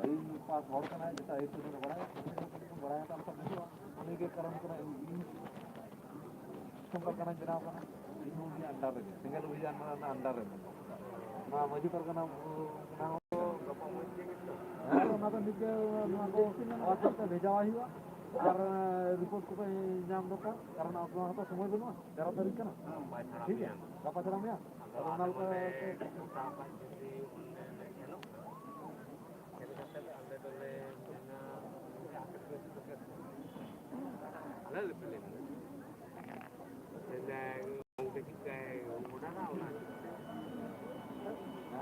इन पास hall का है जैसा एक दिन बड़ा है तो हम सब नहीं हुआ उन्हीं के कारण को संपर्क करना बिना अपना इन भी अंडर है सिंगल भी जानना अंडर है ना मजी पर करना ना ना तो निके ना को व्हाट्सएप पे भेजा हुआ और रिपोर्ट को नाम दो कारण आपको तो समय बनो 13 तारीख का ना ठीक है गपा चला में और नाल का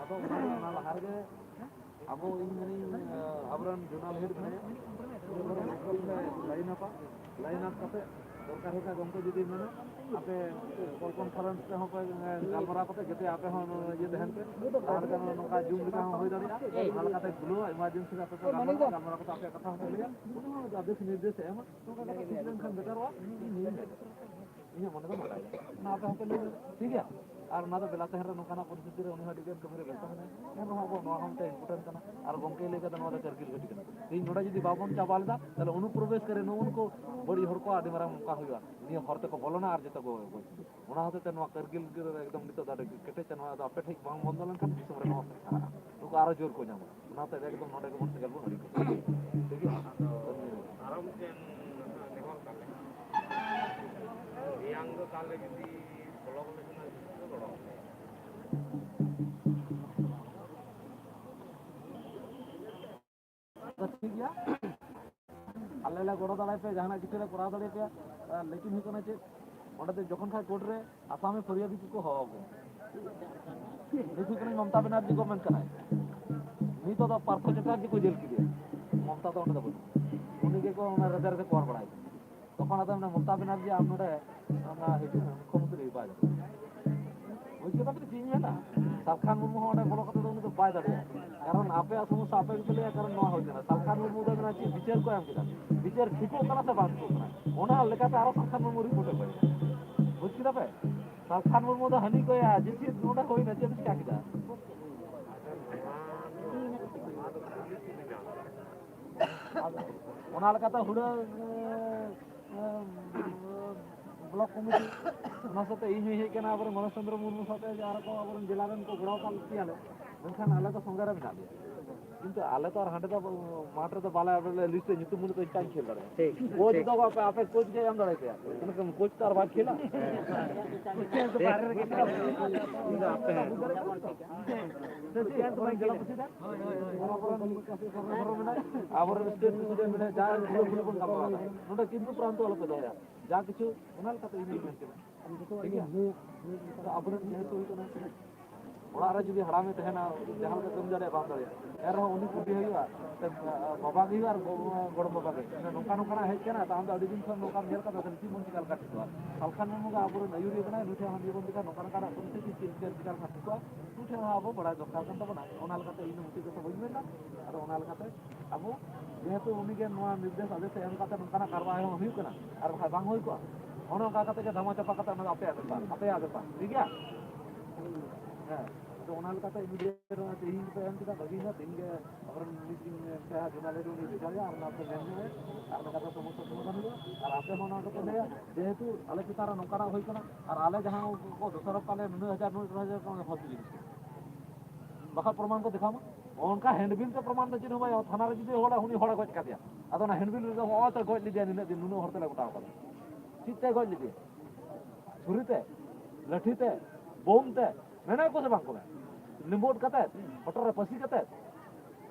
तो ना लहार के अब इन अबरन जोनल हेड में लाइन अप करते सरकार होता गमके जुदी में आपे कॉल कॉन्फ्रेंस पे पे गलमरा करते जते आपे हम ये दहन पे और का नोका जूम लिखा हो दाड़ी हाल काते ग्लो इमरजेंसी का पे गलमरा को आपे कथा हो लिया उन आदेश निर्देश है हम तो का सिस्टम खान बेटर हुआ ये मन को ना आपे हम ठीक है और ना तो बेला शहर नोकाना परिस्थिति रे उनी हडिगन कमरे बेटा है एन हो नो हम ते इम्पोर्टेंट करना और गमके लेके तो नोदा करकिल गटी करना तीन नोडा जदी बाबन चाबालदा तले उनु प्रवेश करे नो उनको बड़ी हर को आदि मारा मुका हुआ निय हरते को बोलना और जतो को ओना होते ते नो करगिल एकदम नितो दाडे केटे चनवा दा आपे ठीक बांग बंदलन kan दिसम रे नो नुको आरो जोर को जाम ओना ते एकदम नोडे को बन गल बन ठीक है आराम से देखो काले यांग काले जदी बोलो बोले ठीक गया अल्लाह गोड़ दाड़ा पे जहां किसी करा दाड़े पे लेकिन ही कोना चे ओंडे जखन खा कोर्ट रे आसामे फरियादी को होबो देखि कोन ममता बनर्जी गवर्नमेंट कना नी तो पार्थ चटर्जी को जेल की ममता तो ओंडे दबो उनी के को रेदर के कोर बड़ाई तखन आदम ममता बनर्जी आम नोडे ना हेतु मुख्यमंत्री बाय बुझके बात ठीक है ना सरखान मुर्मू ओंडे बोलो कते उनी तो बाय दाड़े कारण आपे समस्या आपे को ले कारण न हो जाना सरखान मुर्मू दो ना विचार को एम किदा विचार ठीको कना से बात को ओना लेकाते आरो सरखान मुर्मू रिपोर्ट पे बुझ किदा पे सरखान मुर्मू दो हनी को या जिसी नोडा होई ना चेक क्या किदा ओना लेकाते हुडा ब्लॉक कमिटी ओना साथे इन हे केना आबर मनोचंद्र मुर्मू साथे आरो को आबर जिला रन को गड़ाव काल तियाले मेनखान आले तो संगारे में नाले किंतु आले तो हांडे तो माठ रे तो बाला लिस्ट नितु मुन तो टाइम खेल रहा है कोच तो आपे कोच के हम दड़े पे उनके कोच तो बात खेला तो बाहर के आपे तो जिला पुछिदा आवर स्टेट प्रेसिडेंट में जा गुलो बन काम नोडे किंतु प्रांत वाला पे दया जा किछु ओनाल का तो इमेल में ठीक है अब जेहेतु होना ओड़ा रे जुदी हड़ा में तहना जहां के कम जारे बात दड़े एर उनी कुटी हुआ बाबा के और गोड़ बाबा के नोका नोका हेज केना त हम अडी दिन खन नोका नेल का दल की मन चिकल का छिवा अलखान में का आबुर नयुरी बना नुठे हम जीवन दिका नोका नोका उनसे की चिकल चिकल का छिवा नुठे आबो बड़ा दरकार kan तबना ओनाल का इन मुटी को होई मेना और ओनाल का आबो जेहेतु उनी के नोआ निर्देश आदेश एम का नोका कारवाई हो हुई कना और बांग होई को ओनो का के धमा चपा का आपे आगे ठीक है तो ओनाल का इमीडिएट तीन पे एम का बगी ना तीन के और मीटिंग पे जोनाले जो निकल गया और ना तो लेने में और ना का समस्या समाधान हो और आपे होना तो ले जेहेतु आले पितारा नोकारा होई कना और आले जहां को दोसर काले 9000 का हॉस्पिटल बखा प्रमाण को दिखामा उनका हैंडबिल के प्रमाण तो भाई थाना रे जुदी होड़ा हुनी होड़ा गज का दिया अदो ना हैंडबिल रे हो तो गज लिदिया निने दिन नुनो हरते लगटा का चित्ते गज लिदिया छुरीते लठीते बोमते मेना को से बांग को लिम्बोट कते हटर रे पसी कते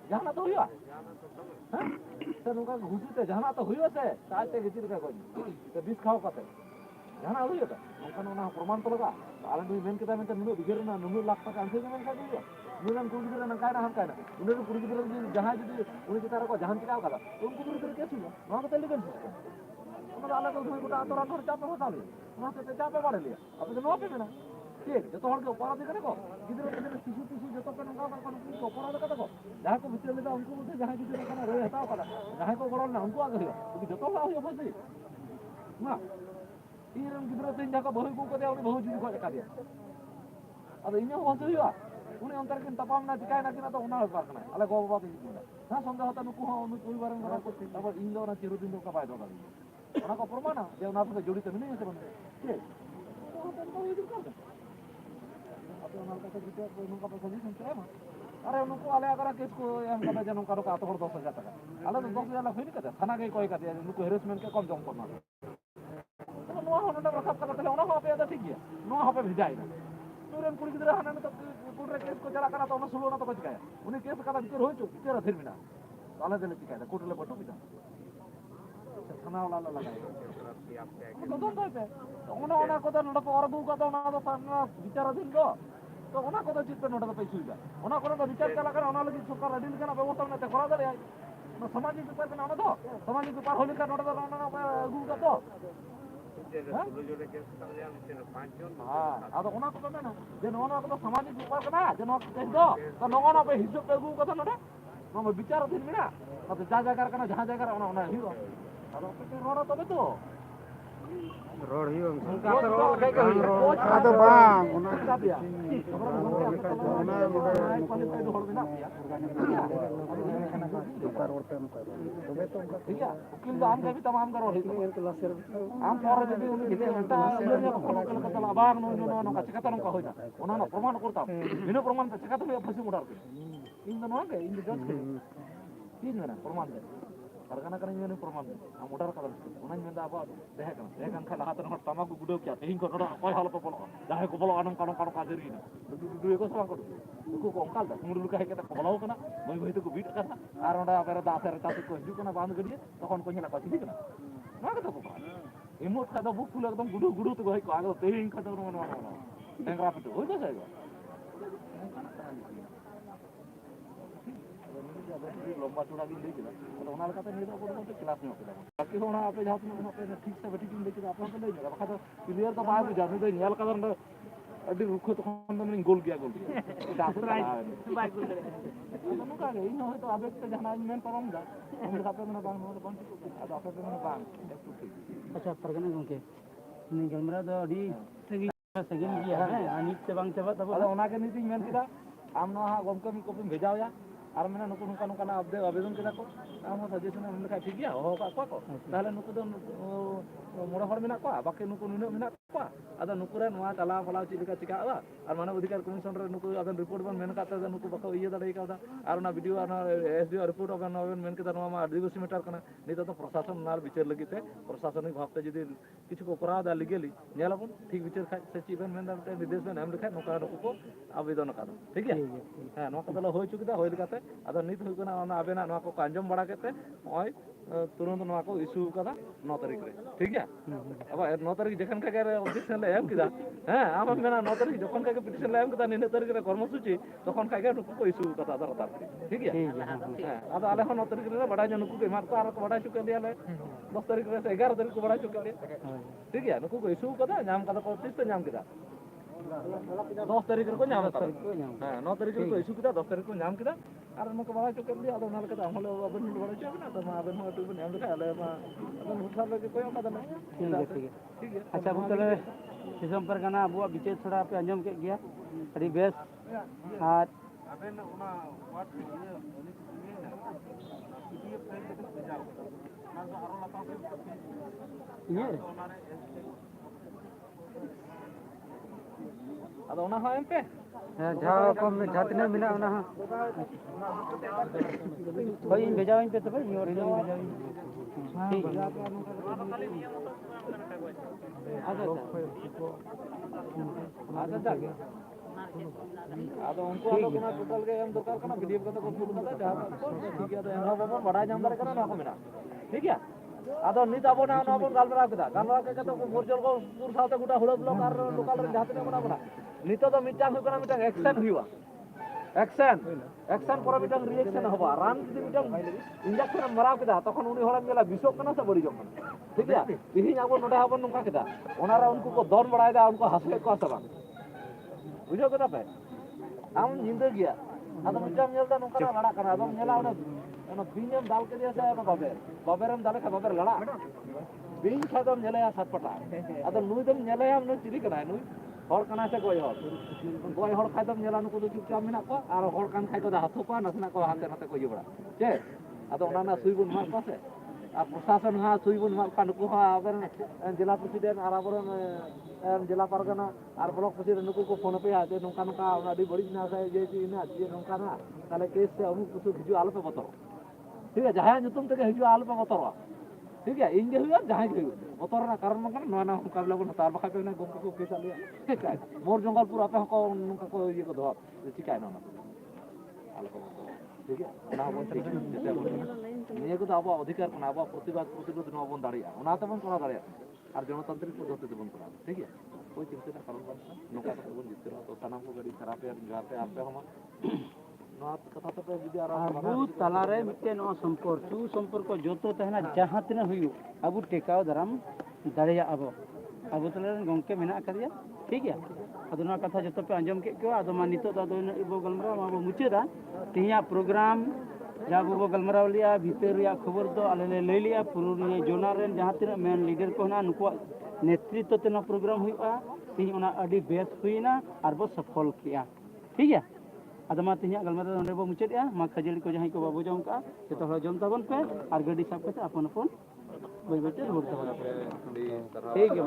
जहाना तो हुआ हां से नुका घुसीते जहाना तो हुआ से ताते गितिर का कोई तो बिस खाओ कते जहाना हुआ तो नोका ना प्रमाण तो लगा आले भी मेन केता में नुनो बिगर ना नुनो लाख टका आंसे में का दियो नुन कुड़ी बिगर ना काय ना हम काय ना उन कुड़ी बिगर जहां जदी उनी केता को जहां चिकाव कदा उनको बिगर केस हुआ ना तो लीगल सिस्टम उन आले को गोटा तोरा घर चापे होता ले ना तो चापे बाड़े लिया अब तो नो पे ना ठीक जो तो हर के अपराध करे को गिदरे गिदरे शिशु शिशु जो तो पे नंगा कर को अपराध कता को जहां को भितर ले उनको मुझे जहां गिदरे kana रोय हटाओ कदा जहां को गड़ल ना उनको आगे हो जो तो हो बस ना तीन गिदरे तीन जगह बहु को दे और बहु जी को का दिया अब इने हो हुआ उन्हें अंतर किन तपाम ना चिकाय ना किना तो उना बेपार कना आले गो बाबा दिन ना संदेह होता नुकु हो उनु कोई बारन करा को तब इन दो ना चिरुदिन दो का बाय दो का उना को प्रमाण जे उना से जुड़ी तो नहीं है बंदे के तो ये कर दे अब उना का से जिते कोई नुका पैसा नहीं सुनते है अरे उनको आले अगर केस को हम कदा जनों का तो 10,000 टाका आले तो 10,000 लाख होई कदा थाना के कोई का नुको हेरेसमेंट के कम जम करना तो नो होना रखा का तले उना हो पे तो ठीक है नो हो पे भेजाई ना तुरंत कुड़ी गिदरा हना तो कोर्ट रे केस को चला करा तो उना सुलो ना तो कुछ काया उन्हें केस का बिचार हो चुक तेरा फिर बिना आले दले चिकाय कोर्ट ले बटू बिना थाना वाला लगाए तो दोन पे उना को तो नडा पर दू का तो उना तो विचार दिन तो उना को तो चित्त नोटा तो पैसा हुआ उना को तो विचार चला कर उना लगी सरकार अधीन करना व्यवस्था में करा दे ना सामाजिक व्यापार में ना तो सामाजिक व्यापार होले का नोटा तो उना गुरु का तो सुलो जोड़े केस कर लिया ने 5 जन हां अब उना को तो ना जे नोना को तो सामाजिक व्यापार करना जे नो केस दो तो नोना पे हिसाब पे गुरु का नोटा नो विचार दिन में ना तो जा जा कर जहां जा कर उना हिरो अब तो रोड़ा तो तो रोड ही उनका तो रोड तो बांग उना का दिया उना कोने पे रोड बिना दिया ठीक है वकील आम का भी तमाम करो आम पर যদি উনি দিতে একটা কলকাতা বাগ নো का চিকাতা নো হইতা ওনা না প্রমাণ করতাম বিনা প্রমাণ তো চিকাতা হয়ে ফাঁসি উড়ার ইন নো আগে ইন জজ তিন না প্রমাণ দে Karena ini perman, modal kalau orang minta apa, deh kan kalau hatan hot tamak gudo kya, tehin kau orang kau hal apa polo, dah kau polo anong kader gini, dulu aku sama kau, aku kongkal dah, mulu luka kita polo kena, mau itu aku beat karena, orang dah apa dasar tasik kau juga kena bahan gede, tohon kau nyala pasti kena, mana kata kau, emot kata buku lah kata gudo tu kau agak tehin kata orang mana, tengah apa tu, oh itu saja. लंबा चौड़ा भी लेके तो उना लगा तो नहीं तो class में होता बाकी होना आप जहां में पे ठीक से बैठी टीम लेके आप ले जाएगा बखा तो क्लियर तो बाहर जाने तो नेल का दंड अड्डी रुखो तो हमने गोल किया सरप्राइज बाइक गोल करे तो का गई न हो तो अब एक जहां में परम जा हम खाते में बांग में बंद अब आप में बांग अच्छा परगना गंके नि गमरा दो अडी सेकंड किया है अनित से बांग चबा तब ओना के नीति मेन किदा आम ना गमके में कॉपी भेजाओ या और मैंने नुकु नुका नुका ना आवेदन किया को आम सजेशन हम लिखा ठीक गया हो का को ताले नुकु दो मोड़ा हर मेना को बाकी नुकु नुने मेना को आदा नुकु रे नोआ चला फला चिका चिका और मानव अधिकार कमीशन रे नुकु अबन रिपोर्ट बन मेन काता नुकु बको इया दड़े का और ना वीडियो और एसडीओ रिपोर्ट अबन अबन मेन के नोआ मा आदिवासी मैटर कना नितो तो प्रशासन नार विचार लगिते प्रशासनिक भावते जदी किछु को करा दा लीगली नेलाबन ठीक विचार खाय सचिव बन मेन दा निर्देश में हम लिखा नुका नुकु को आवेदन का ठीक है हां नो कदल होय चुकिदा होय लिकाते अदा नित हुई कना ओना आबेना नोआ को अंजम बड़ा केते ओय तुरंत नोआ को इशू कदा 9 तारीख रे ठीक है अब 9 तारीख जखन का ऑब्जेक्शन ले एम किदा हां आम मेना 9 तारीख जखन का पिटिशन ले एम किदा 9 तारीख रे कर्मसूची तखन का नुकु को इशू कदा दरता ठीक है हां अब आले 9 तारीख रे बड़ा जन नुकु के मार को आर को बड़ा चुके दिया ले 10 तारीख रे 11 तारीख को बड़ा चुके दिया ठीक है नुकु को इशू कदा नाम कदा को तीस नाम किदा 10 तारीख को नाम कदा हां 9 तारीख को इशू किदा 10 तारीख को नाम किदा और नुकु बड़ा चुके दिया अदो नाल कदा हम लोग अबन बड़ा चुके ना तो अबन हो तो नाम लिखा ले मा अबन उठा लगे कोई कदा ठीक है अच्छा बुतले सिस्टम पर गाना अबुआ विचेत थोड़ा पे अंजम के गया अड़ी बेस हाथ अबन ओना व्हाट ये फ्रेंड के भेजा ना तो आरो लता ये अदो ओना हो एम पे जहाँ को में जातने मिला ना भाई भेजाओ इन पे तो भाई और भेजाओ ठीक आजा आदो उनको आलो कना टोटल के हम दरकार कना वीडियो का तो फुल कदा जहां ठीक है तो हम बाबा बड़ा नाम दर कना ना को मेना ठीक है आदो नित आबो ना ना बन गालबरा के तो मोरजल को पूर साथे गुटा हुड़ा ब्लॉक और लोकल रे जातने बना बना नित तो मिटांग हो कना मिटांग एक्शन हुआ एक्शन पर मिटांग रिएक्शन होबा रान जदि मिटांग इंजेक्शन मराव केदा तखन उनी होड़ा मेला विषो कना से बड़ी जखन ठीक है तिही आबो नडे आबो नुका केदा ओनारा उनको को दन बड़ाय दा उनको हसले को सबा बुझो केदा पे आम जिंदा गया आदो मिटांग नेलदा नुका ना लड़ा कना आदो नेला ओना बिनियम दाल के दिया से ओना बाबेरम दाले का बाबेर लड़ा बिन खादम नेला या सटपटा आदो नुई दम नेला या नु चिरी कना नुई हर कना से गय हर खाय दम नेला नुकु चुपचाप मेना को और हर कान खाय को हाथोपा नसना को हाथे नाते को बड़ा चे आदो ओना सुई बन मा को से और प्रशासन हा सुई बन मा का नुकु हा अगर जिला प्रेसिडेंट और आबरन जिला परगना और ब्लॉक प्रेसिडेंट नुकु को फोन पे आते नोका नोका अडी बड़ी ना से जे इना जे नोका ना ताले केस से अमु कुछ हिजु आलो पे बतर ठीक है जहां नुतुम तक हिजु आलो पे बतर ठीक है इन जे हुआ जहां के बतर ना कारण मन ना ना मुकाबला बन तार बखा पे ना गोम को केस आलिया ठीक है मोर जंगल पूरा पे को नुका को ये को दो ठीक है ना आलो को ठीक है ना बन ठीक है ये को अब अधिकार कना अब प्रतिवाद प्रतिरोध न बन दाड़िया ओना त बन करा दाड़िया और जनतांत्रिक पद्धति ते बन करा ठीक है कोई चिंता ना कारण बन नुका तो बन जितरा तो सानाम को गड़ी खराब है जहां पे आप पे हम कथा तो जुदी आबू तालारे मिटे नो संपर्क जोतो तहना जहां तना हुयु अबू टेकाव दराम दाड़िया अबू तलारे गंके मेना करिया ठीक है अदना कथा जोतो पे अंजम के को अदमा नितो दा दो गलमरा माबो मुचेदा तिया प्रोग्राम जाबो बो गलमरा लिया भीतर या खबर दो आले ले लिया पुरुनिया जोना रेन जहां तना मेन लीडर को ना नुको नेतृत्व तना प्रोग्राम हुआ ती ओना अडी बेस हुईना और बो सफल किया ठीक है आदमा तिया गलमरा नंदे बो मुचेदिया मा खजली को जहां को बाबू जम का तो हो जम तबन पे और गड्डी साफ करते अपन अपन बई बटे रोड तबन ठीक है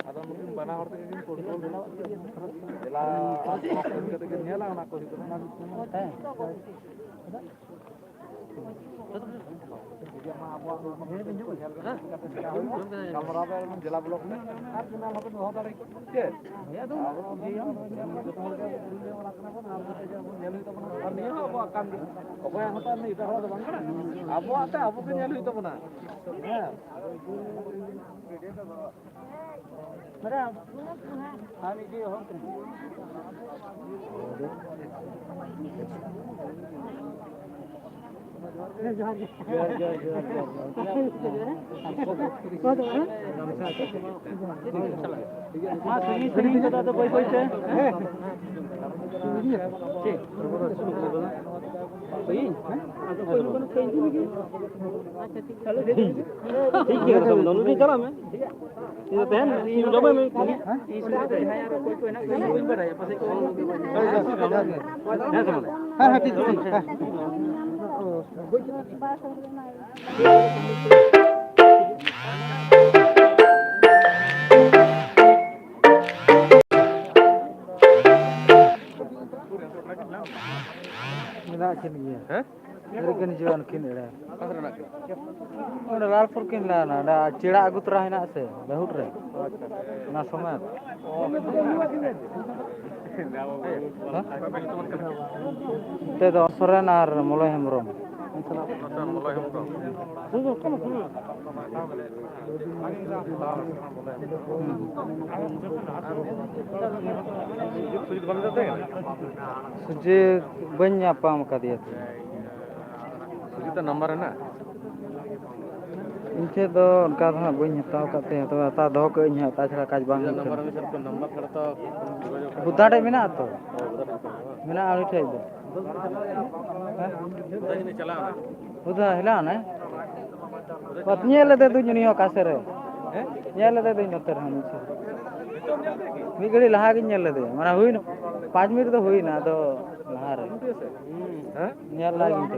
आदम मुकिन बना हर तक के कंट्रोल देला कते के नेला ना को जिला ब्लॉक में लालपुर किन लाना चिड़ा अगु तरा हेना से बहुत रे ना समय ते दो सरेन और मलय हेमरम सुजी बन पाम का दिया सुजी तो नंबर है ना इनके दो उनका था बन हताव करते हैं तो हता दो को इन हता छड़ा काज बांग नंबर में सर नंबर खड़ा तो बुदाटे मेना तो मेना आली थे दो बुदा ने चला ना बुदा हिला ना पत्नी ले दे दु जनियो कासे रे ये ले दे दु नतर हम मी गड़ी लहा के नेल दे माने हुई न 5 मिनट तो हुई ना तो लहा रे हैं नेल लागिन तो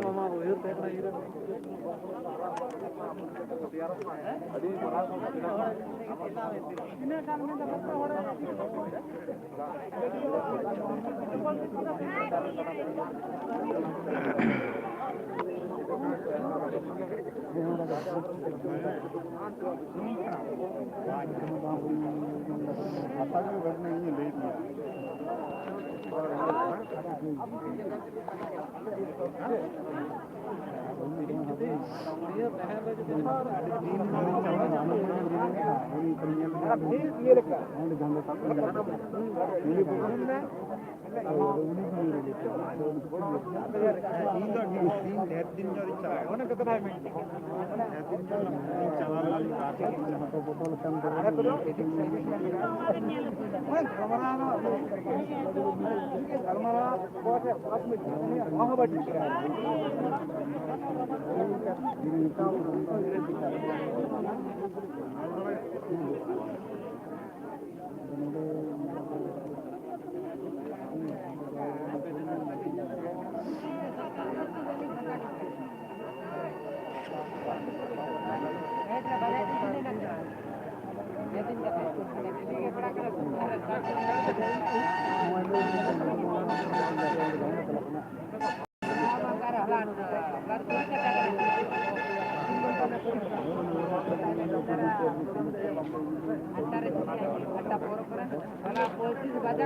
Baca